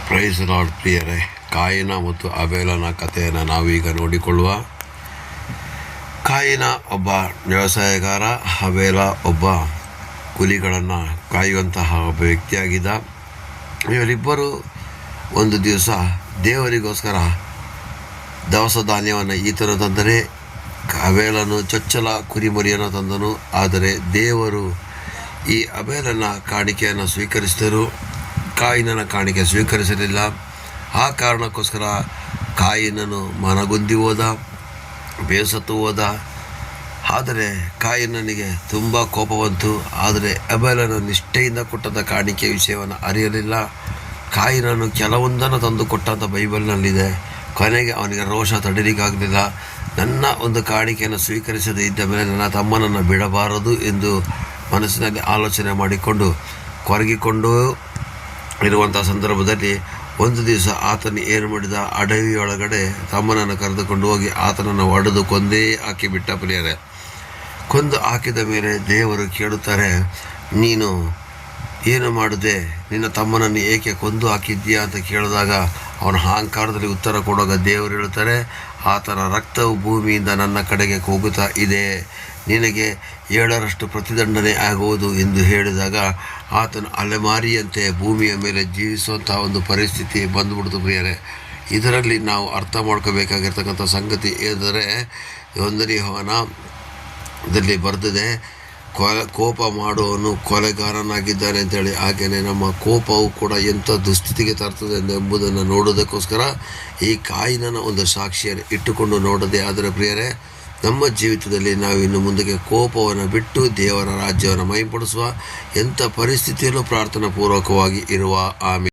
Price lord ಪ್ರಿಯರೇ, ಕಾಯಿನ ಮತ್ತು ಅಬೇಲನ ಕಥೆಯನ್ನು ನಾವೀಗ ನೋಡಿಕೊಳ್ಳುವ. ಕಾಯಿನ ಒಬ್ಬ ವ್ಯವಸಾಯಗಾರ, ಅಬೇಲ ಒಬ್ಬ ಕುರಿಗಳನ್ನು ಕಾಯುವಂತಹ ಒಬ್ಬ ವ್ಯಕ್ತಿಯಾಗಿದ್ದ. ಇವರಿಬ್ಬರು ಒಂದು ದಿವಸ ದೇವರಿಗೋಸ್ಕರ ದವಸ ಧಾನ್ಯವನ್ನು ಈತನು ತಂದರೆ, ಅಬೇಲನು ಚೊಚ್ಚಲ ಕುರಿಮರಿಯನ್ನು ತಂದನು. ಆದರೆ ದೇವರು ಈ ಅಬೇಲನ ಕಾಣಿಕೆಯನ್ನು ಸ್ವೀಕರಿಸಿದರು, ಕಾಯಿನನ ಕಾಣಿಕೆ ಸ್ವೀಕರಿಸಲಿಲ್ಲ. ಆ ಕಾರಣಕ್ಕೋಸ್ಕರ ಕಾಯಿನನು ಮನಗುಂದಿ ಹೋದ, ಬೇಸತ್ತು ಹೋದ. ಆದರೆ ಕಾಯಿನನಿಗೆ ತುಂಬ ಕೋಪ ಬಂತು. ಆದರೆ ಅಬೇಲನ ನಿಷ್ಠೆಯಿಂದ ಕೊಟ್ಟಂಥ ಕಾಣಿಕೆ ವಿಷಯವನ್ನು ಅರಿಯಲಿಲ್ಲ. ಕಾಯಿನನು ಕೆಲವೊಂದನ್ನು ತಂದು ಕೊಟ್ಟಂಥ ಬೈಬಲ್ನಲ್ಲಿದೆ. ಕೊನೆಗೆ ಅವನಿಗೆ ರೋಷ ತಡಿಲಿಕ್ಕಾಗಲಿಲ್ಲ. ನನ್ನ ಒಂದು ಕಾಣಿಕೆಯನ್ನು ಸ್ವೀಕರಿಸದೇ ಇದ್ದ ಮೇಲೆ ನನ್ನ ತಮ್ಮನನ್ನು ಬಿಡಬಾರದು ಎಂದು ಮನಸ್ಸಿನಲ್ಲಿ ಆಲೋಚನೆ ಮಾಡಿಕೊಂಡು ಕೊರಗಿಕೊಂಡು ಇರುವಂಥ ಸಂದರ್ಭದಲ್ಲಿ ಒಂದು ದಿವಸ ಆತನು ಏನು ಮಾಡಿದ, ಅಡವಿಯೊಳಗಡೆ ತಮ್ಮನನ್ನು ಕರೆದುಕೊಂಡು ಹೋಗಿ ಆತನನ್ನು ಹೊಡೆದು ಕೊಂದೇ ಹಾಕಿಬಿಟ್ಟ. ಪ್ರಿಯರೇ, ಕೊಂದು ಹಾಕಿದ ಮೇಲೆ ದೇವರು ಕೇಳುತ್ತಾರೆ, ನೀನು ಏನು ಮಾಡಿದೆ, ನಿನ್ನ ತಮ್ಮನನ್ನು ಏಕೆ ಕೊಂದು ಹಾಕಿದ್ದೀಯಾ ಅಂತ ಕೇಳಿದಾಗ ಅವನ ಅಹಂಕಾರದಲ್ಲಿ ಉತ್ತರ ಕೊಡುವಾಗ ದೇವರು ಹೇಳ್ತಾರೆ, ಆತನ ರಕ್ತವು ಭೂಮಿಯಿಂದ ನನ್ನ ಕಡೆಗೆ ಹೋಗುತ್ತಾ ಇದೆ, ನಿನಗೆ 7ರಷ್ಟು ಪ್ರತಿದಂಡನೆ ಆಗುವುದು ಎಂದು ಹೇಳಿದಾಗ ಆತನ ಅಲೆಮಾರಿಯಂತೆ ಭೂಮಿಯ ಮೇಲೆ ಜೀವಿಸುವಂತಹ ಒಂದು ಪರಿಸ್ಥಿತಿ ಬಂದುಬಿಡ್ತು. ಪ್ರಿಯರೇ, ಇದರಲ್ಲಿ ನಾವು ಅರ್ಥ ಮಾಡ್ಕೋಬೇಕಾಗಿರ್ತಕ್ಕಂಥ ಸಂಗತಿ ಏನೆಂದರೆ, 1ನೇ ಯೋಹಾನದಲ್ಲಿ ಬರೆದಿದೆ, ಕೋಪ ಮಾಡುವವನು ಕೊಲೆಗಾರನಾಗಿದ್ದಾನೆ ಅಂತೇಳಿ. ಹಾಗೆಯೇ ನಮ್ಮ ಕೋಪವು ಕೂಡ ಎಂಥ ದುಸ್ಥಿತಿಗೆ ತರ್ತದೆ ಎಂಬುದನ್ನು ನೋಡೋದಕ್ಕೋಸ್ಕರ ಈ ಕಾಯಿನನ ಒಂದು ಸಾಕ್ಷಿಯನ್ನು ಇಟ್ಟುಕೊಂಡು ನೋಡದೆ ಆದರೆ ಪ್ರಿಯರೇ, ನಮ್ಮ ಜೀವಿತದಲ್ಲಿ ನಾವು ಇನ್ನು ಮುಂದಕ್ಕೆ ಕೋಪವನ್ನು ಬಿಟ್ಟು ದೇವರ ರಾಜ್ಯವನ್ನು ಮಹಿಮೆಪಡಿಸುವ ಎಂಥ ಪರಿಸ್ಥಿತಿಯಲ್ಲೂ ಪ್ರಾರ್ಥನಾ ಪೂರ್ವಕವಾಗಿ ಇರುವ. ಆಮೇಲೆ